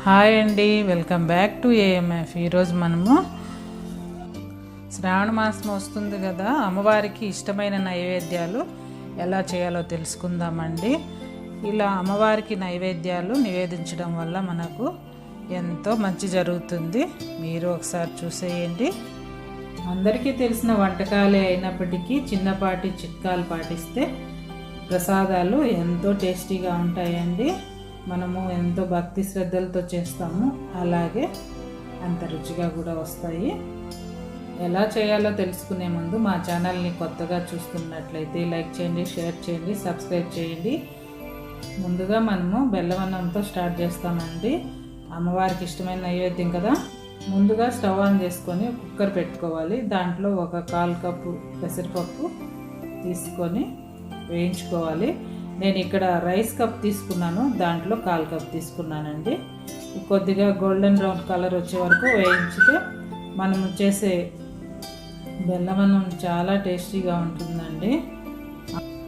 Hi అండి, welcome back to AMF. ఈరోజు మనము శ్రావణ మాసం వస్తుంది కదా, అమ్మవారికి ఇష్టమైన నైవేద్యాలు ఎలా చేయాలో తెలుసుకుందామండి. ఇలా అమ్మవారికి నైవేద్యాలు నివేదించడం వల్ల మనకు ఎంతో మంచి జరుగుతుంది. మీరు ఒకసారి చూసేయండి. అందరికీ తెలిసిన వంటకాలే అయినప్పటికీ చిన్నపాటి చిట్కాలు పాటిస్తే ప్రసాదాలు ఎంతో టేస్టీగా ఉంటాయండి. మనము ఎంతో భక్తి శ్రద్ధలతో చేస్తాము, అలాగే అంత రుచిగా కూడా వస్తాయి. ఎలా చేయాలో తెలుసుకునే ముందు మా ఛానల్ని కొత్తగా చూస్తున్నట్లయితే లైక్ చేయండి, షేర్ చేయండి, సబ్స్క్రైబ్ చేయండి. ముందుగా మనము బెల్లవన్నంతో స్టార్ట్ చేస్తామండి. అమ్మవారికి ఇష్టమైన నైవేద్యం కదా. ముందుగా స్టవ్ ఆన్ చేసుకొని కుక్కర్ పెట్టుకోవాలి. దాంట్లో ఒక 1/4 కప్పు పెసరపప్పు తీసుకొని వేయించుకోవాలి. నేను ఇక్కడ రైస్ కప్ తీసుకున్నాను, దాంట్లో 1/4 కప్ తీసుకున్నానండి. కొద్దిగా గోల్డెన్ బ్రౌన్ కలర్ వచ్చే వరకు వేయించితే మనము చేసే బెల్లమన్నం చాలా టేస్టీగా ఉంటుందండి.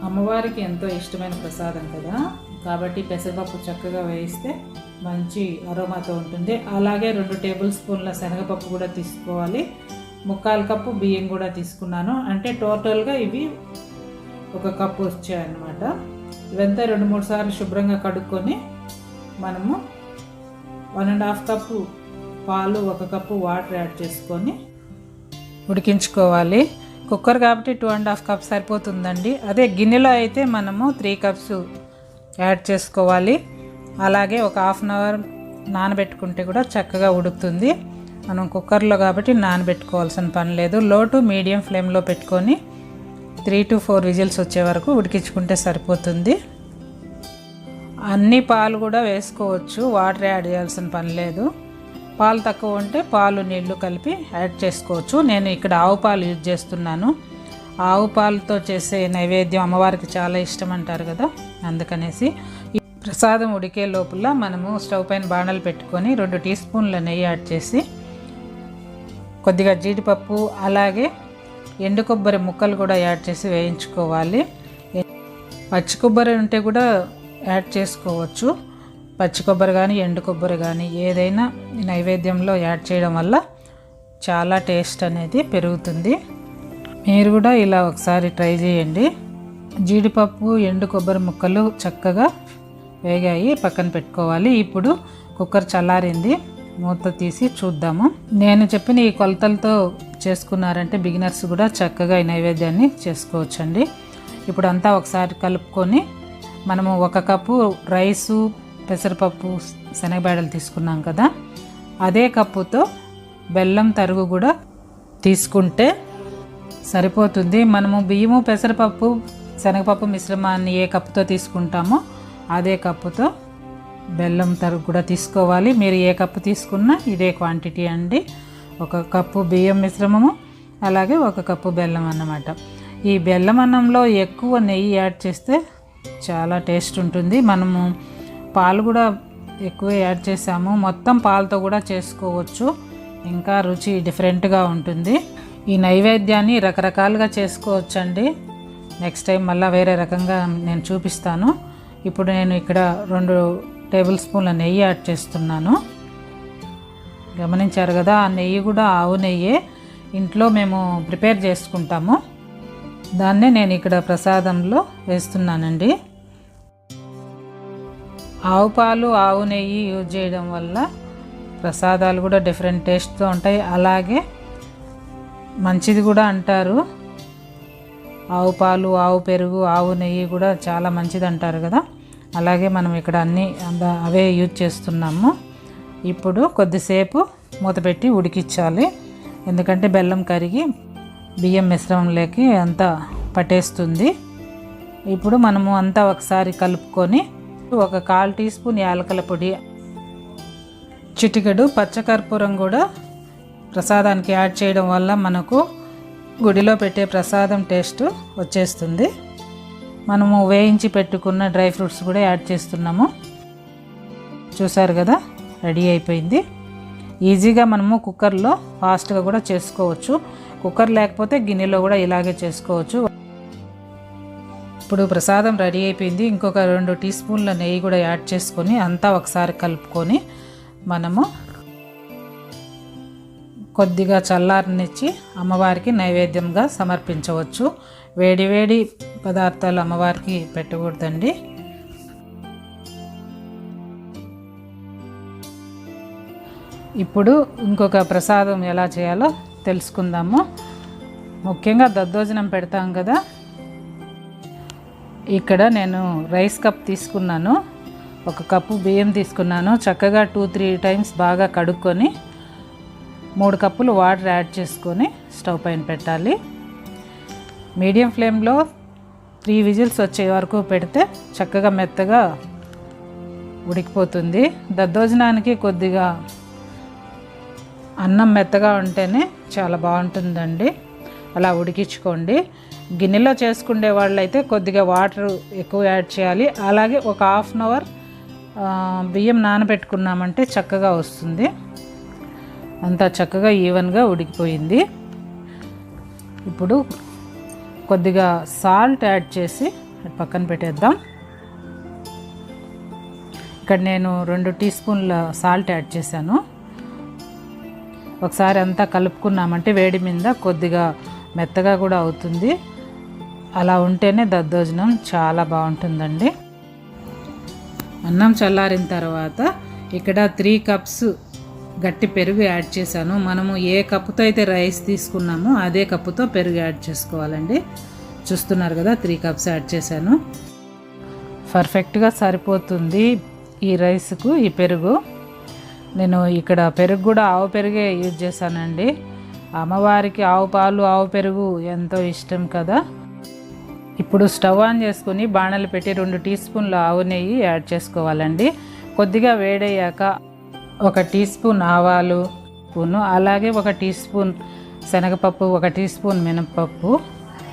అమ్మవారికి ఎంతో ఇష్టమైన ప్రసాదం కదా, కాబట్టి పెసరపప్పు చక్కగా వేయిస్తే మంచి అరోమాతో ఉంటుంది. అలాగే 2 టేబుల్ స్పూన్ల శనగపప్పు కూడా తీసుకోవాలి. 1/4 కప్పు బియ్యం కూడా తీసుకున్నాను. అంటే టోటల్గా ఇవి 1 కప్పు వచ్చాయన్నమాట. ఇవంతా 2-3 సార్లు శుభ్రంగా కడుక్కొని మనము 1.5 కప్పు పాలు, 1 కప్పు వాటర్ యాడ్ చేసుకొని ఉడికించుకోవాలి. కుక్కర్ కాబట్టి 2.5 కప్ సరిపోతుందండి. అదే గిన్నెలో అయితే మనము 3 కప్స్ యాడ్ చేసుకోవాలి. అలాగే ఒక 1/2 అవర్ నానబెట్టుకుంటే కూడా చక్కగా ఉడుకుతుంది. మనం కుక్కర్లో కాబట్టి నానబెట్టుకోవాల్సిన పని లేదు. లో టు మీడియం ఫ్లేమ్లో పెట్టుకొని 3 to 4 విజిల్స్ వచ్చే వరకు ఉడికించుకుంటే సరిపోతుంది. అన్ని పాలు కూడా వేసుకోవచ్చు, వాటర్ యాడ్ చేయాల్సిన పని లేదు. పాలు తక్కువ ఉంటే పాలు నీళ్లు కలిపి యాడ్ చేసుకోవచ్చు. నేను ఇక్కడ ఆవు పాలు యూజ్ చేస్తున్నాను. ఆవు పాలతో చేసే నైవేద్యం అమ్మవారికి చాలా ఇష్టం అంటారు కదా, అందుకనేసి. ఈ ప్రసాదం ఉడికే లోపల మనము స్టవ్ పైన బాణలు పెట్టుకొని 2 టీ స్పూన్ల నెయ్యి యాడ్ చేసి కొద్దిగా జీడిపప్పు, అలాగే ఎండు కొబ్బరి ముక్కలు కూడా యాడ్ చేసి వేయించుకోవాలి. పచ్చి కొబ్బరి ఉంటే కూడా యాడ్ చేసుకోవచ్చు. పచ్చి కొబ్బరి కానీ ఎండు కొబ్బరి కానీ ఏదైనా నైవేద్యంలో యాడ్ చేయడం వల్ల చాలా టేస్ట్ అనేది పెరుగుతుంది. మీరు కూడా ఇలా ఒకసారి ట్రై చేయండి. జీడిపప్పు, ఎండు కొబ్బరి ముక్కలు చక్కగా వేగాయి, పక్కన పెట్టుకోవాలి. ఇప్పుడు కుక్కర్ చల్లారింది, మూత తీసి చూద్దాము. నేను చెప్పిన ఈ కొలతలతో చేసుకున్నారంటే బిగినర్స్ కూడా చక్కగా ఈ నైవేద్యాన్ని చేసుకోవచ్చండి. ఇప్పుడు అంతా ఒకసారి కలుపుకొని మనము 1 కప్పు రైసు, పెసరపప్పు, శనగబేడలు తీసుకున్నాం కదా, అదే కప్పుతో బెల్లం తరుగు కూడా తీసుకుంటే సరిపోతుంది. మనము బియ్యము, పెసరపప్పు, శనగపప్పు మిశ్రమాన్ని ఏ కప్పుతో తీసుకుంటామో అదే కప్పుతో బెల్లం తరుగు కూడా తీసుకోవాలి. మీరు ఏ కప్పు తీసుకున్నా ఇదే క్వాంటిటీ అండి. 1 కప్పు బియ్యం మిశ్రమము, అలాగే 1 కప్పు బెల్లం అన్నమాట. ఈ బెల్లం అన్నంలో ఎక్కువ నెయ్యి యాడ్ చేస్తే చాలా టేస్ట్ ఉంటుంది. మనము పాలు కూడా ఎక్కువ యాడ్ చేసాము. మొత్తం పాలతో కూడా చేసుకోవచ్చు, ఇంకా రుచి డిఫరెంట్గా ఉంటుంది. ఈ నైవేద్యాన్ని రకరకాలుగా చేసుకోవచ్చండి. నెక్స్ట్ టైం మళ్ళీ వేరే రకంగా నేను చూపిస్తాను. ఇప్పుడు నేను ఇక్కడ 2 టేబుల్ స్పూన్ల నెయ్యి యాడ్ చేస్తున్నాను. గమనించారు కదా, ఆ నెయ్యి కూడా ఆవు నెయ్యే, ఇంట్లో మేము ప్రిపేర్ చేసుకుంటాము. దాన్నే నేను ఇక్కడ ప్రసాదంలో వేస్తున్నానండి. ఆవు పాలు, ఆవు నెయ్యి యూజ్ చేయడం వల్ల ప్రసాదాలు కూడా డిఫరెంట్ టేస్ట్తో ఉంటాయి. అలాగే మంచిది కూడా అంటారు. ఆవు పాలు, ఆవు పెరుగు, ఆవు నెయ్యి కూడా చాలా మంచిది అంటారు కదా. అలాగే మనం ఇక్కడ అన్నీ అవే యూజ్ చేస్తున్నాము. ఇప్పుడు కొద్దిసేపు మూత పెట్టి ఉడికించాలి, ఎందుకంటే బెల్లం కరిగి బియ్యం మిశ్రమంలోకి అంతా పట్టేస్తుంది. ఇప్పుడు మనము అంతా ఒకసారి కలుపుకొని 1/4 టీ స్పూన్ యాలకుల పొడి, చిటికెడు పచ్చకర్పూరం కూడా ప్రసాదానికి యాడ్ చేయడం వల్ల మనకు గుడిలో పెట్టే ప్రసాదం టేస్ట్ వచ్చేస్తుంది. మనము వేయించి పెట్టుకున్న డ్రై ఫ్రూట్స్ కూడా యాడ్ చేస్తున్నాము. చూసారు కదా, రెడీ అయిపోయింది. ఈజీగా మనము కుక్కర్లో ఫాస్ట్గా కూడా చేసుకోవచ్చు. కుక్కర్ లేకపోతే గిన్నెలో కూడా ఇలాగే చేసుకోవచ్చు. ఇప్పుడు ప్రసాదం రెడీ అయిపోయింది. ఇంకొక 2 టీ స్పూన్ల నెయ్యి కూడా యాడ్ చేసుకొని అంతా ఒకసారి కలుపుకొని మనము కొద్దిగా చల్లారనిచ్చి అమ్మవారికి నైవేద్యంగా సమర్పించవచ్చు. వేడి పదార్థాలు అమ్మవారికి పెట్టకూడదండి. ఇప్పుడు ఇంకొక ప్రసాదం ఎలా చేయాలో తెలుసుకుందాము. ముఖ్యంగా దద్దోజనం పెడతాం కదా. ఇక్కడ నేను రైస్ కప్ తీసుకున్నాను, 1 కప్పు బియ్యం తీసుకున్నాను. చక్కగా 2-3 టైమ్స్ బాగా కడుక్కొని 3 కప్పులు వాటర్ యాడ్ చేసుకొని స్టవ్ పైన పెట్టాలి. మీడియం ఫ్లేమ్లో 3 విజిల్స్ వచ్చే వరకు పెడితే చక్కగా మెత్తగా ఉడికిపోతుంది. దద్దోజనానికి కొద్దిగా అన్నం మెత్తగా ఉంటేనే చాలా బాగుంటుందండి. అలా ఉడికించుకోండి. గిన్నెలో చేసుకునే వాళ్ళైతే కొద్దిగా వాటర్ ఎక్కువ యాడ్ చేయాలి. అలాగే ఒక 1/2 అవర్ బియ్యం నానబెట్టుకున్నామంటే చక్కగా వస్తుంది. అంతా చక్కగా ఈవెన్గా ఉడికిపోయింది. ఇప్పుడు కొద్దిగా సాల్ట్ యాడ్ చేసి పక్కన పెట్టేద్దాం. ఇక్కడ నేను 2 టీ స్పూన్ల సాల్ట్ యాడ్ చేశాను. ఒకసారి అంతా కలుపుకున్నామంటే వేడి మీద కొద్దిగా మెత్తగా కూడా అవుతుంది. అలా ఉంటేనే దద్దోజనం చాలా బాగుంటుందండి. అన్నం చల్లారిన తర్వాత ఇక్కడ 3 కప్స్ గట్టి పెరుగు యాడ్ చేశాను. మనము ఏ కప్పుతో అయితే రైస్ తీసుకున్నామో అదే కప్పుతో పెరుగు యాడ్ చేసుకోవాలండి. చూస్తున్నారు కదా, 3 కప్స్ యాడ్ చేశాను. పర్ఫెక్ట్గా సరిపోతుంది ఈ రైస్కు ఈ పెరుగు. నేను ఇక్కడ పెరుగు కూడా ఆవు పెరుగే యూజ్ చేశానండి. అమ్మవారికి ఆవు పాలు ఆవు పెరుగు ఎంతో ఇష్టం కదా. ఇప్పుడు స్టవ్ ఆన్ చేసుకుని బాణలు పెట్టి 2 టీ స్పూన్ల ఆవు నెయ్యి యాడ్ చేసుకోవాలండి. కొద్దిగా వేడయ్యాక 1 టీ స్పూన్ ఆవాలు స్పూను, అలాగే 1 టీ స్పూన్ శనగపప్పు, 1 టీ స్పూన్ మినపప్పు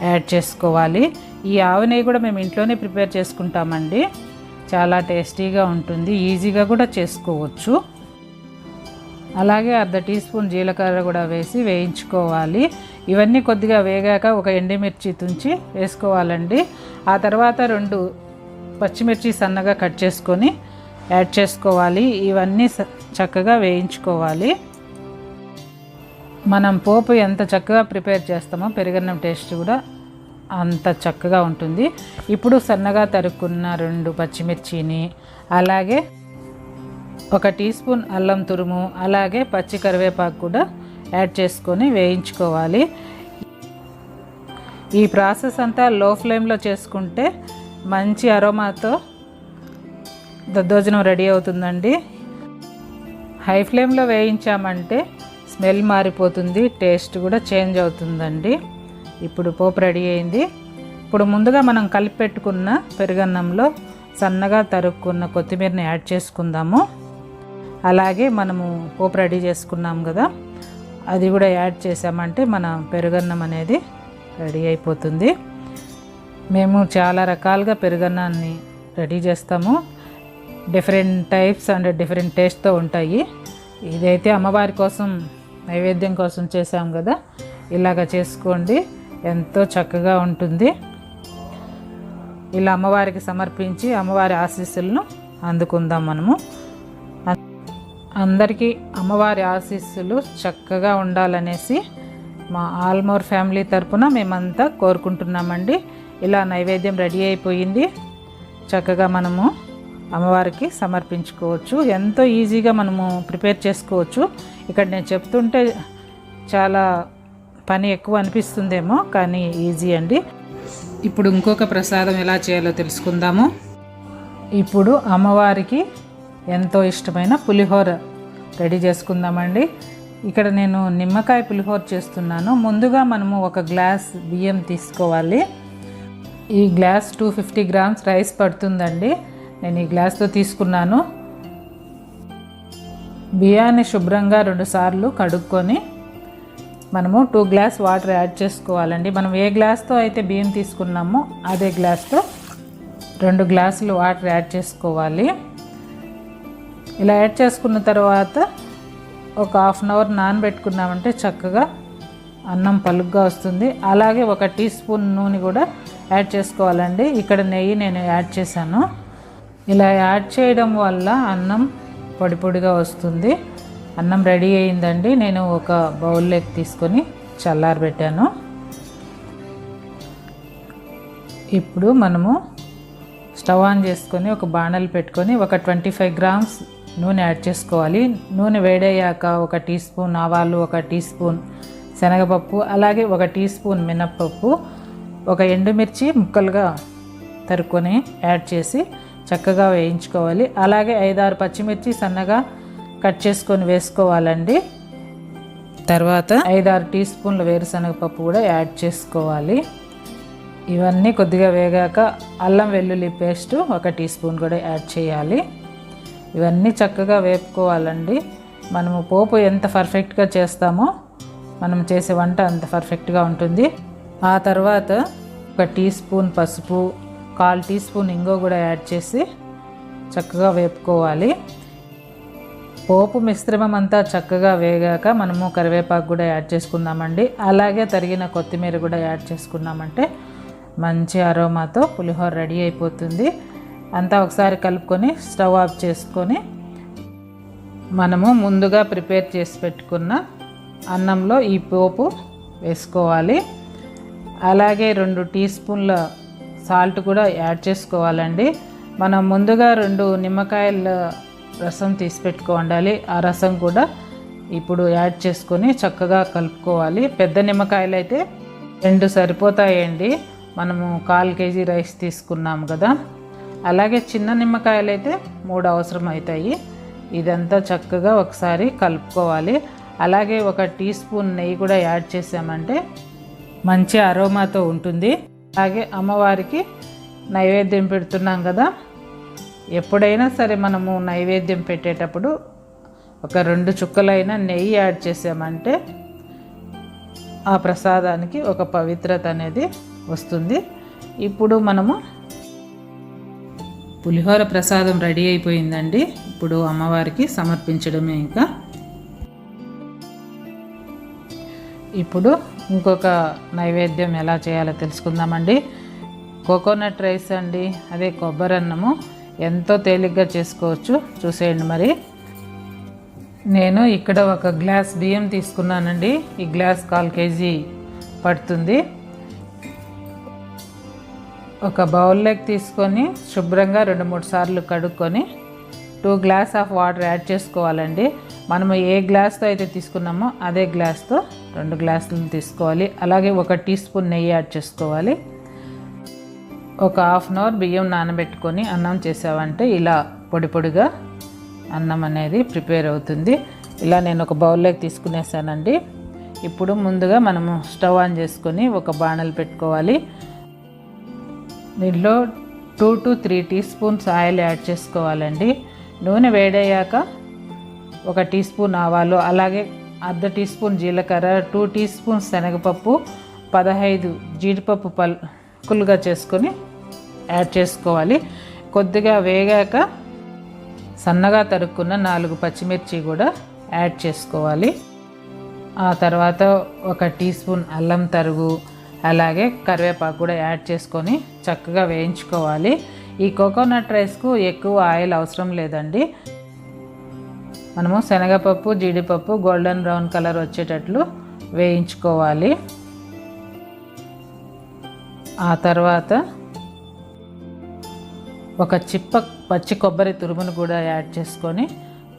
యాడ్ చేసుకోవాలి. ఈ ఆవు నెయ్యి కూడా మేము ఇంట్లోనే ప్రిపేర్ చేసుకుంటామండి. చాలా టేస్టీగా ఉంటుంది, ఈజీగా కూడా చేసుకోవచ్చు. అలాగే 1/2 టీ స్పూన్ జీలకర్ర కూడా వేసి వేయించుకోవాలి. ఇవన్నీ కొద్దిగా వేగాక 1 ఎండుమిర్చి తుంచి వేసుకోవాలండి. ఆ తర్వాత 2 పచ్చిమిర్చి సన్నగా కట్ చేసుకొని యాడ్ చేసుకోవాలి. ఇవన్నీ చక్కగా వేయించుకోవాలి. మనం పోపు ఎంత చక్కగా ప్రిపేర్ చేస్తామో పెరుగన్నం టేస్ట్ కూడా అంత చక్కగా ఉంటుంది. ఇప్పుడు సన్నగా తరుక్కున్న 2 పచ్చిమిర్చిని, అలాగే 1 టీ స్పూన్ అల్లం తురుము, అలాగే పచ్చి కరివేపాకు కూడా యాడ్ చేసుకొని వేయించుకోవాలి. ఈ ప్రాసెస్ అంతా లో ఫ్లేమ్లో చేసుకుంటే మంచి అరోమాతో దద్దోజనం రెడీ అవుతుందండి. హై ఫ్లేమ్లో వేయించామంటే స్మెల్ మారిపోతుంది, టేస్ట్ కూడా చేంజ్ అవుతుందండి. ఇప్పుడు పోపు రెడీ అయింది. ఇప్పుడు ముందుగా మనం కలిపి పెట్టుకున్న పెరుగన్నంలో సన్నగా తరుక్కున్న కొత్తిమీరని యాడ్ చేసుకుందాము. అలాగే మనము పోపు రెడీ చేసుకున్నాం కదా, అది కూడా యాడ్ చేసామంటే మన పెరుగన్నం అనేది రెడీ అయిపోతుంది. మేము చాలా రకాలుగా పెరుగన్నాన్ని రెడీ చేస్తాము. డిఫరెంట్ టైప్స్ అండ్ డిఫరెంట్ టేస్ట్తో ఉంటాయి. ఇదైతే అమ్మవారి కోసం నైవేద్యం కోసం చేసాం కదా, ఇలాగ చేసుకోండి, ఎంతో చక్కగా ఉంటుంది. ఇలా అమ్మవారికి సమర్పించి అమ్మవారి ఆశీస్సులను అందుకుందాం. మనము అందరికీ అమ్మవారి ఆశీస్సులు చక్కగా ఉండాలనేసి మా ఆల్మోర్ ఫ్యామిలీ తరపున మేమంతా కోరుకుంటున్నామండి. ఇలా నైవేద్యం రెడీ అయిపోయింది. చక్కగా మనము అమ్మవారికి సమర్పించుకోవచ్చు. ఎంతో ఈజీగా మనము ప్రిపేర్ చేసుకోవచ్చు. ఇక్కడ నేను చెప్తుంటే చాలా పని ఎక్కువ అనిపిస్తుందేమో, కానీ ఈజీ అండి. ఇప్పుడు ఇంకొక ప్రసాదం ఎలా చేయాలో తెలుసుకుందాము. ఇప్పుడు అమ్మవారికి ఎంతో ఇష్టమైన పులిహోర రెడీ చేసుకుందామండి. ఇక్కడ నేను నిమ్మకాయ పులిహోర చేస్తున్నాను. ముందుగా మనము 1 గ్లాస్ బియ్యం తీసుకోవాలి. ఈ గ్లాస్ 250 గ్రామ్స్ రైస్ పడుతుందండి. నేను ఈ గ్లాస్తో తీసుకున్నాను. బియ్యాన్ని శుభ్రంగా 2 సార్లు కడుక్కొని మనము 2 గ్లాస్ వాటర్ యాడ్ చేసుకోవాలండి. మనం ఏ గ్లాస్తో అయితే బియ్యం తీసుకున్నామో అదే గ్లాస్తో 2 గ్లాసులు వాటర్ యాడ్ చేసుకోవాలి. ఇలా యాడ్ చేసుకున్న తర్వాత ఒక 1/2 అవర్ నానబెట్టుకున్నామంటే చక్కగా అన్నం పలుగ్గా వస్తుంది. అలాగే 1 టీ స్పూన్ నూనె కూడా యాడ్ చేసుకోవాలండి. ఇక్కడ నెయ్యి నేను యాడ్ చేశాను. ఇలా యాడ్ చేయడం వల్ల అన్నం పొడి పొడిగా వస్తుంది. అన్నం రెడీ అయిందండి. నేను ఒక బౌల్లోకి తీసుకొని చల్లారబెట్టాను. ఇప్పుడు మనము స్టవ్ ఆన్ చేసుకొని ఒక బాణలు పెట్టుకొని ఒక 25 గ్రామ్స్ నూనె యాడ్ చేసుకోవాలి. నూనె వేడయ్యాక 1 టీ స్పూన్ ఆవాలు, 1 టీ స్పూన్ శనగపప్పు, అలాగే 1 టీ స్పూన్ మినప్పప్పు, 1 ఎండుమిర్చి ముక్కలుగా తరుక్కొని యాడ్ చేసి చక్కగా వేయించుకోవాలి. అలాగే 5-6 పచ్చిమిర్చి సన్నగా కట్ చేసుకొని వేసుకోవాలండి. తర్వాత 5-6 టీ స్పూన్ల వేరుశనగపప్పు కూడా యాడ్ చేసుకోవాలి. ఇవన్నీ కొద్దిగా వేగాక అల్లం వెల్లుల్లి పేస్ట్ 1 టీ స్పూన్ కూడా యాడ్ చేయాలి. ఇవన్నీ చక్కగా వేపుకోవాలండి. మనము పోపు ఎంత పర్ఫెక్ట్గా చేస్తామో మనం చేసే వంట అంత పర్ఫెక్ట్గా ఉంటుంది. ఆ తర్వాత 1 టీ స్పూన్ పసుపు, 1/4 టీ స్పూన్ ఇంగువ కూడా యాడ్ చేసి చక్కగా వేపుకోవాలి. పోపు మిశ్రమం అంతా చక్కగా వేగాక మనము కరివేపాకు కూడా యాడ్ చేసుకున్నామండి. అలాగే తరిగిన కొత్తిమీర కూడా యాడ్ చేసుకున్నామంటే మంచి అరోమాతో పులిహోర రెడీ అయిపోతుంది. అంతా ఒకసారి కలుపుకొని స్టవ్ ఆఫ్ చేసుకొని మనము ముందుగా ప్రిపేర్ చేసి పెట్టుకున్న అన్నంలో ఈ పోపు వేసుకోవాలి. అలాగే 2 టీ స్పూన్ల సాల్ట్ కూడా యాడ్ చేసుకోవాలండి. మనం ముందుగా 2 నిమ్మకాయల రసం తీసి పెట్టుకోవాలి. ఆ రసం కూడా ఇప్పుడు యాడ్ చేసుకొని చక్కగా కలుపుకోవాలి. పెద్ద నిమ్మకాయలు అయితే 2 సరిపోతాయండి. మనము 1/4 కేజీ రైస్ తీసుకున్నాము కదా. అలాగే చిన్న నిమ్మకాయలు అయితే 3 అవసరం అవుతాయి. ఇదంతా చక్కగా ఒకసారి కలుపుకోవాలి. అలాగే 1 టీ స్పూన్ నెయ్యి కూడా యాడ్ చేసామంటే మంచి అరోమాతో ఉంటుంది. అలాగే అమ్మవారికి నైవేద్యం పెడుతున్నాం కదా, ఎప్పుడైనా సరే మనము నైవేద్యం పెట్టేటప్పుడు 2 చుక్కలైన నెయ్యి యాడ్ చేసామంటే ఆ ప్రసాదానికి ఒక పవిత్రత అనేది వస్తుంది. ఇప్పుడు మనము పులిహోర ప్రసాదం రెడీ అయిపోయిందండి. ఇప్పుడు అమ్మవారికి సమర్పించడమే. ఇప్పుడు ఇంకొక నైవేద్యం ఎలా చేయాలో తెలుసుకుందామండి. కోకోనట్ రైస్ అండి, అదే కొబ్బరి అన్నము ఎంతో తేలిగ్గా చేసుకోవచ్చు. చూసేయండి. మరి నేను ఇక్కడ 1 గ్లాస్ బియ్యం తీసుకున్నానండి. ఈ గ్లాస్ 1/4 కేజీ పడుతుంది. ఒక బౌల్లోకి తీసుకొని శుభ్రంగా 2-3 సార్లు కడుక్కొని 2 గ్లాస్ ఆఫ్ వాటర్ యాడ్ చేసుకోవాలండి. మనము ఏ గ్లాస్తో అయితే తీసుకున్నామో అదే గ్లాస్తో 2 గ్లాసులు తీసుకోవాలి. అలాగే 1 టీ స్పూన్ నెయ్యి యాడ్ చేసుకోవాలి. ఒక హాఫ్ అన్ అవర్ బియ్యం నానబెట్టుకొని అన్నం చేసామంటే ఇలా పొడి పొడిగా అన్నం అనేది ప్రిపేర్ అవుతుంది. ఇలా నేను ఒక బౌల్లోకి తీసుకునేసానండి. ఇప్పుడు ముందుగా మనము స్టవ్ ఆన్ చేసుకొని ఒక బాణలు పెట్టుకోవాలి. దీంట్లో 2 to 3 teaspoons oil add చేసుకోవాలండి. నూనె వేడయ్యాక 1 టీ స్పూన్ ఆవాలు, అలాగే 1/2 టీ స్పూన్ జీలకర్ర, 2 టీ స్పూన్స్ శనగపప్పు, 15 జీడిపప్పు పలుకులుగా చేసుకొని యాడ్ చేసుకోవాలి. కొద్దిగా వేగాక సన్నగా తరుక్కున్న 4 పచ్చిమిర్చి కూడా యాడ్ చేసుకోవాలి. ఆ తర్వాత 1 టీ స్పూన్ అల్లం తరుగు, అలాగే కరివేపాకు కూడా యాడ్ చేసుకొని చక్కగా వేయించుకోవాలి. ఈ కోకోనట్ రైస్కు ఎక్కువ ఆయిల్ అవసరం లేదండి. మనము శనగపప్పు, జీడిపప్పు గోల్డెన్ బ్రౌన్ కలర్ వచ్చేటట్లు వేయించుకోవాలి. ఆ తర్వాత 1 చిప్ప పచ్చి కొబ్బరి తురుమును కూడా యాడ్ చేసుకొని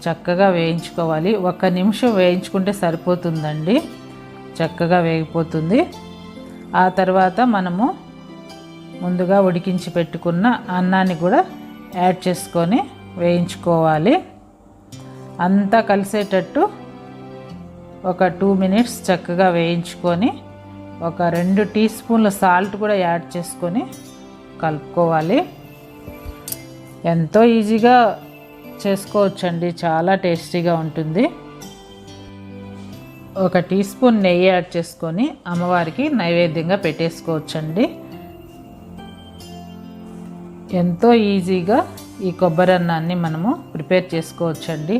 చక్కగా వేయించుకోవాలి. 1 నిమిషం వేయించుకుంటే సరిపోతుందండి, చక్కగా వేగిపోతుంది. ఆ తర్వాత మనము ముందుగా ఉడికించి పెట్టుకున్న అన్నాన్ని కూడా యాడ్ చేసుకొని వేయించుకోవాలి. అంతా కలిసేటట్టు ఒక 2 మినిట్స్ చక్కగా వేయించుకొని 2 టీ స్పూన్ల సాల్ట్ కూడా యాడ్ చేసుకొని కలుపుకోవాలి. ఎంతో ఈజీగా చేసుకోవచ్చండి, చాలా టేస్టీగా ఉంటుంది. 1 టీ స్పూన్ నెయ్యి యాడ్ చేసుకొని అమ్మవారికి నైవేద్యంగా పెట్టేసుకోవచ్చండి. ఎంతో ఈజీగా ఈ కొబ్బరి అన్నాన్ని మనము ప్రిపేర్ చేసుకోవచ్చండి.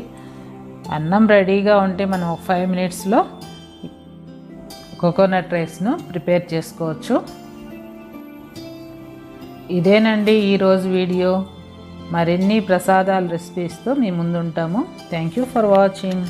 అన్నం రెడీగా ఉంటే మనం 5 మినిట్స్లో కోకోనట్ రైస్ను ప్రిపేర్ చేసుకోవచ్చు. ఇదేనండి ఈరోజు వీడియో. మరిన్ని ప్రసాదాల రెసిపీస్తో మీ ముందుంటాము. Thank you for watching.